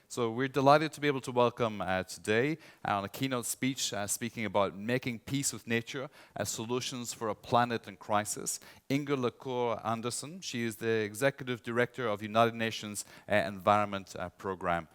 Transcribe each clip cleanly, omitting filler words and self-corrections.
So we're delighted to be able to welcome today on a keynote speech speaking about making peace with nature as solutions for a planet in crisis, Inger LaCour Anderson. She is the Executive Director of the United Nations Environment Program.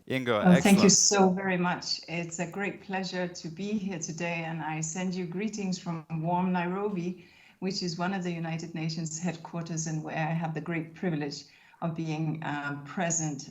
Inger, Well, thank you excellent. so very much. It's a great pleasure to be here today, and I send you greetings from warm Nairobi, which is one of the United Nations headquarters and where I have the great privilege of being present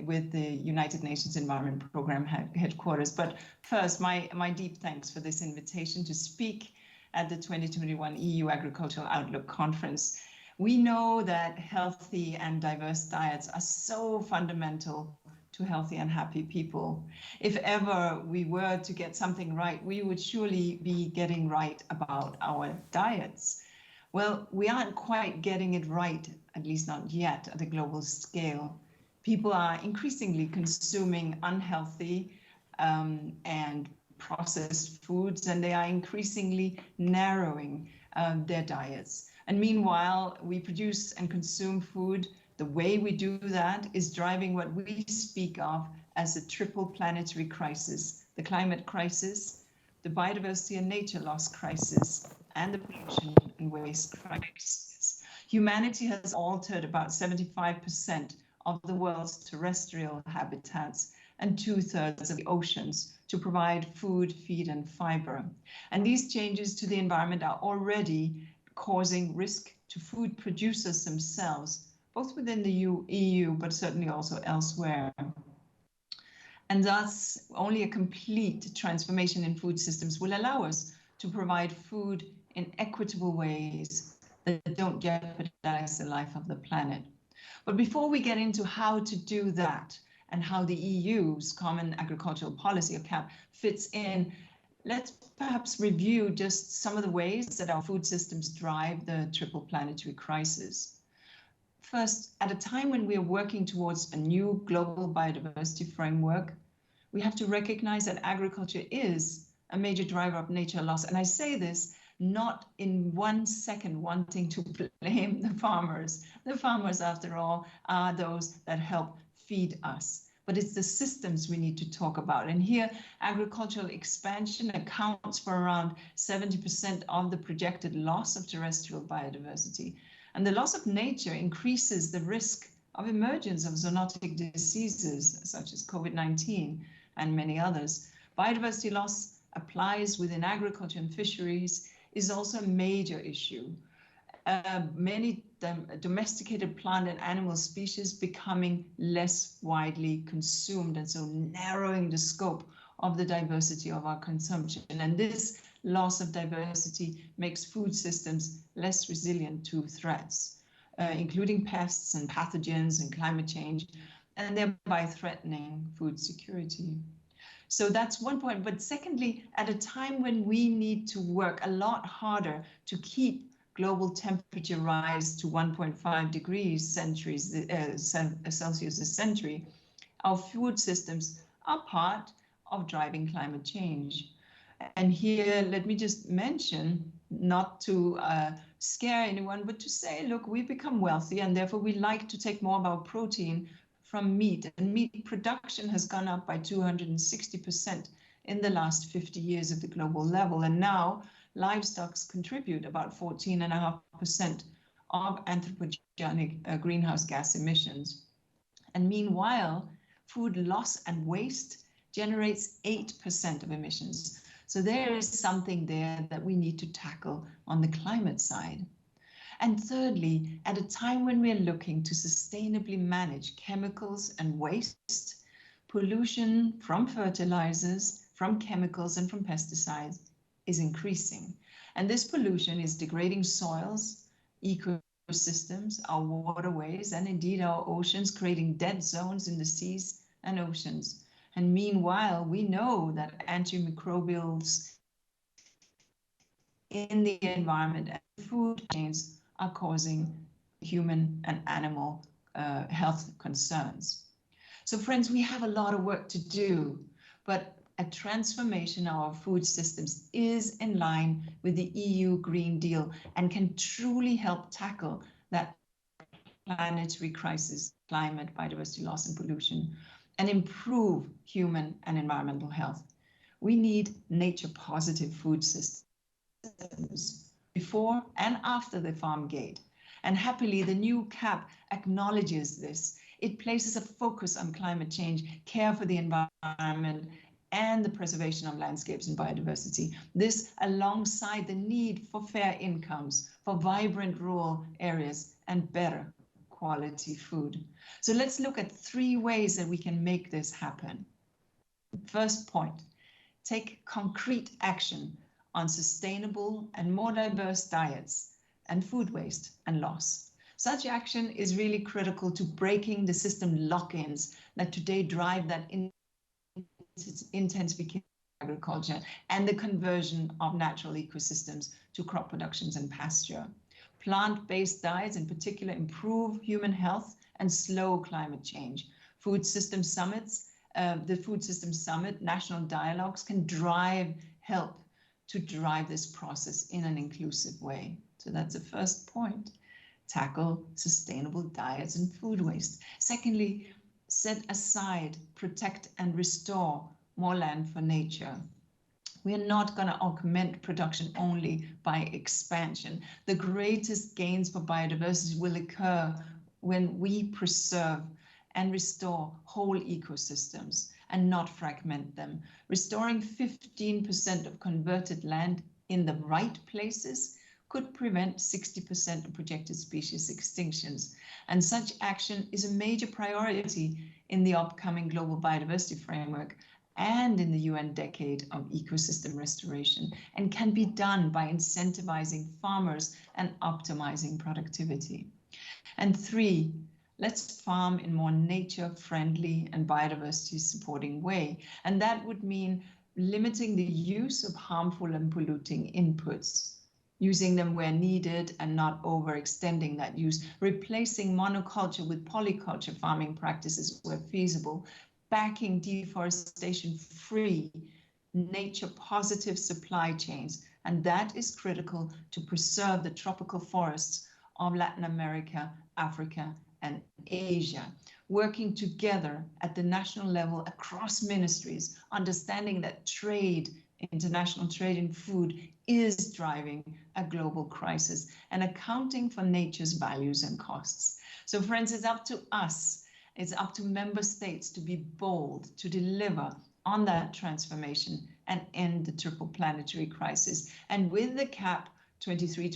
with the United Nations Environment Program headquarters. But first, my deep thanks for this invitation to speak at the 2021 EU Agricultural Outlook Conference. We know that healthy and diverse diets are so fundamental to healthy and happy people. If ever we were to get something right, we would surely be getting right about our diets. Well, we aren't quite getting it right, at least not yet, at a global scale. People are increasingly consuming unhealthy and processed foods, and they are increasingly narrowing their diets. And meanwhile, we produce and consume food. The way we do that is driving what we speak of as a triple planetary crisis: the climate crisis, the biodiversity and nature loss crisis, and the pollution and waste crisis. Humanity has altered about 75% of the world's terrestrial habitats and 2/3 of the oceans to provide food, feed, and fiber. And these changes to the environment are already causing risk to food producers themselves, both within the EU, but certainly also elsewhere. And thus, only a complete transformation in food systems will allow us to provide food in equitable ways that don't jeopardize the life of the planet. But before we get into how to do that and how the EU's Common Agricultural Policy, or CAP, fits in, let's perhaps review just some of the ways that our food systems drive the triple planetary crisis. First, at a time when we are working towards a new global biodiversity framework, we have to recognize that agriculture is a major driver of nature loss. And I say this not in 1 second wanting to blame the farmers. The farmers, after all, are those that help feed us. But it's the systems we need to talk about. And here, agricultural expansion accounts for around 70% of the projected loss of terrestrial biodiversity. And the loss of nature increases the risk of emergence of zoonotic diseases such as COVID-19 and many others. Biodiversity loss applies within agriculture and fisheries is also a major issue. Many domesticated plant and animal species becoming less widely consumed, and so narrowing the scope of the diversity of our consumption. And this loss of diversity makes food systems less resilient to threats, including pests and pathogens and climate change, and thereby threatening food security. So that's one point. But secondly, at a time when we need to work a lot harder to keep global temperature rise to 1.5 degrees Celsius a century, our food systems are part of driving climate change. And here, let me just mention, not to scare anyone, but to say, look, we've become wealthy and therefore we like to take more of our protein from meat. And meat production has gone up by 260% in the last 50 years at the global level. And now livestock contribute about 14.5% of anthropogenic greenhouse gas emissions. And meanwhile, food loss and waste generates 8% of emissions. So there is something there that we need to tackle on the climate side. And thirdly, at a time when we're looking to sustainably manage chemicals and waste, pollution from fertilizers, from chemicals and from pesticides is increasing. And this pollution is degrading soils, ecosystems, our waterways, and indeed our oceans, creating dead zones in the seas and oceans. And meanwhile, we know that antimicrobials in the environment and food chains are causing human and animal health concerns. So friends, we have a lot of work to do, but a transformation of our food systems is in line with the EU Green Deal and can truly help tackle that planetary crisis, climate, biodiversity loss, and pollution, and improve human and environmental health. We need nature-positive food systems before and after the farm gate. And happily, the new CAP acknowledges this. It places a focus on climate change, care for the environment, and the preservation of landscapes and biodiversity. This alongside the need for fair incomes, for vibrant rural areas, and better quality food. So let's look at 3 ways that we can make this happen. First point, take concrete action on sustainable and more diverse diets and food waste and loss. Such action is really critical to breaking the system lock-ins that today drive that intensification of agriculture and the conversion of natural ecosystems to crop productions and pasture. Plant-based diets in particular improve human health and slow climate change. Food system summits, the Food System Summit, national dialogues can help to drive this process in an inclusive way. So that's the first point. Tackle sustainable diets and food waste. Secondly, set aside, protect and restore more land for nature. We are not going to augment production only by expansion. The greatest gains for biodiversity will occur when we preserve and restore whole ecosystems and not fragment them. Restoring 15% of converted land in the right places could prevent 60% of projected species extinctions. And such action is a major priority in the upcoming Global Biodiversity Framework and in the UN Decade of Ecosystem Restoration, and can be done by incentivizing farmers and optimizing productivity. And 3, let's farm in more nature-friendly and biodiversity-supporting way. And that would mean limiting the use of harmful and polluting inputs, using them where needed and not overextending that use, replacing monoculture with polyculture farming practices where feasible, backing deforestation-free, nature-positive supply chains. And that is critical to preserve the tropical forests of Latin America, Africa, and Asia, working together at the national level across ministries, understanding that trade, international trade in food is driving a global crisis and accounting for nature's values and costs. So friends, it's up to us, it's up to member states to be bold, to deliver on that transformation and end the triple planetary crisis. And with the CAP 2023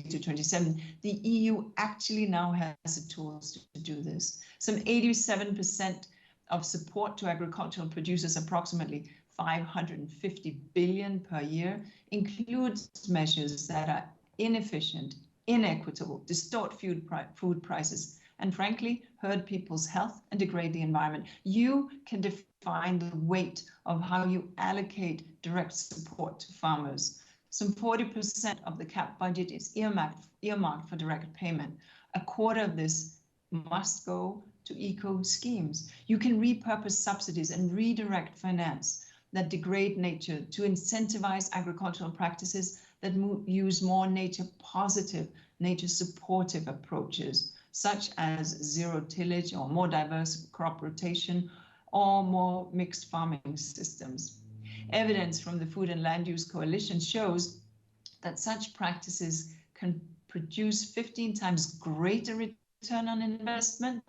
to 27, the EU actually now has the tools to do this. Some 87% of support to agricultural producers, approximately 550 billion per year, includes measures that are inefficient, inequitable, distort food prices, and frankly, hurt people's health and degrade the environment. You can define the weight of how you allocate direct support to farmers. Some 40% of the CAP budget is earmarked for direct payment. A quarter of this must go to eco schemes. You can repurpose subsidies and redirect finance that degrade nature to incentivize agricultural practices that use more nature-positive, nature-supportive approaches, such as zero tillage or more diverse crop rotation or more mixed farming systems. Evidence from the Food and Land Use Coalition shows that such practices can produce 15 times greater return on investment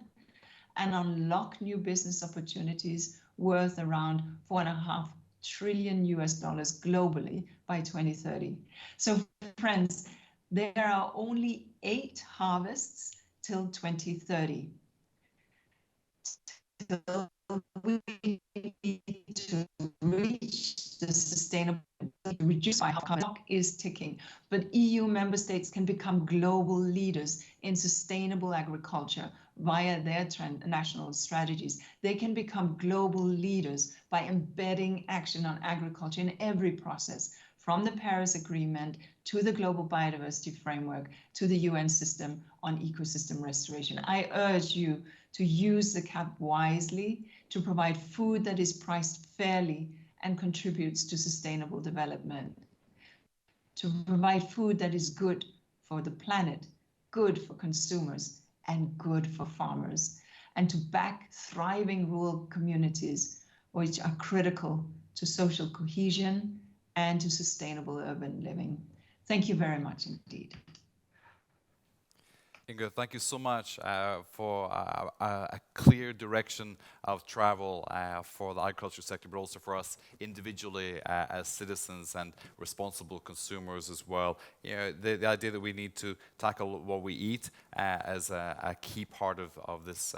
and unlock new business opportunities worth around $4.5 trillion globally by 2030. So friends, there are only 8 harvests till 2030. We need to reach the sustainable, reduce our clock is ticking, but EU member states can become global leaders in sustainable agriculture via their national strategies. They can become global leaders by embedding action on agriculture in every process, from the Paris Agreement to the Global Biodiversity Framework to the UN system on ecosystem restoration. I urge you to use the CAP wisely, to provide food that is priced fairly and contributes to sustainable development, to provide food that is good for the planet, good for consumers, and good for farmers, and to back thriving rural communities, which are critical to social cohesion and to sustainable urban living. Thank you very much indeed. Inga, thank you so much for a clear direction of travel for the agriculture sector, but also for us individually as citizens and responsible consumers as well. You know, the idea that we need to tackle what we eat as a key part of this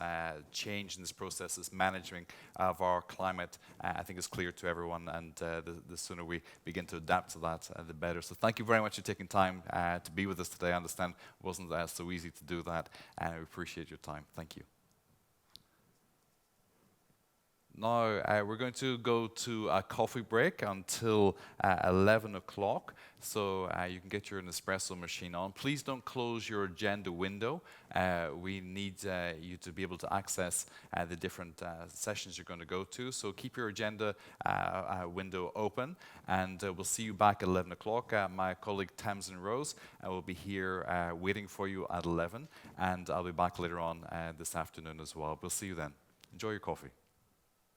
change in this process, this managing of our climate, I think is clear to everyone, and the sooner we begin to adapt to that, the better. So thank you very much for taking time to be with us today. I understand it wasn't so easy to do that, and I appreciate your time. Thank you. Now, we're going to go to a coffee break until 11 o'clock, so you can get your Nespresso machine on. Please don't close your agenda window. We need you to be able to access the different sessions you're going to go to, so keep your agenda window open, and we'll see you back at 11 o'clock. My colleague Tamsin Rose will be here waiting for you at 11, and I'll be back later on this afternoon as well. We'll see you then. Enjoy your coffee.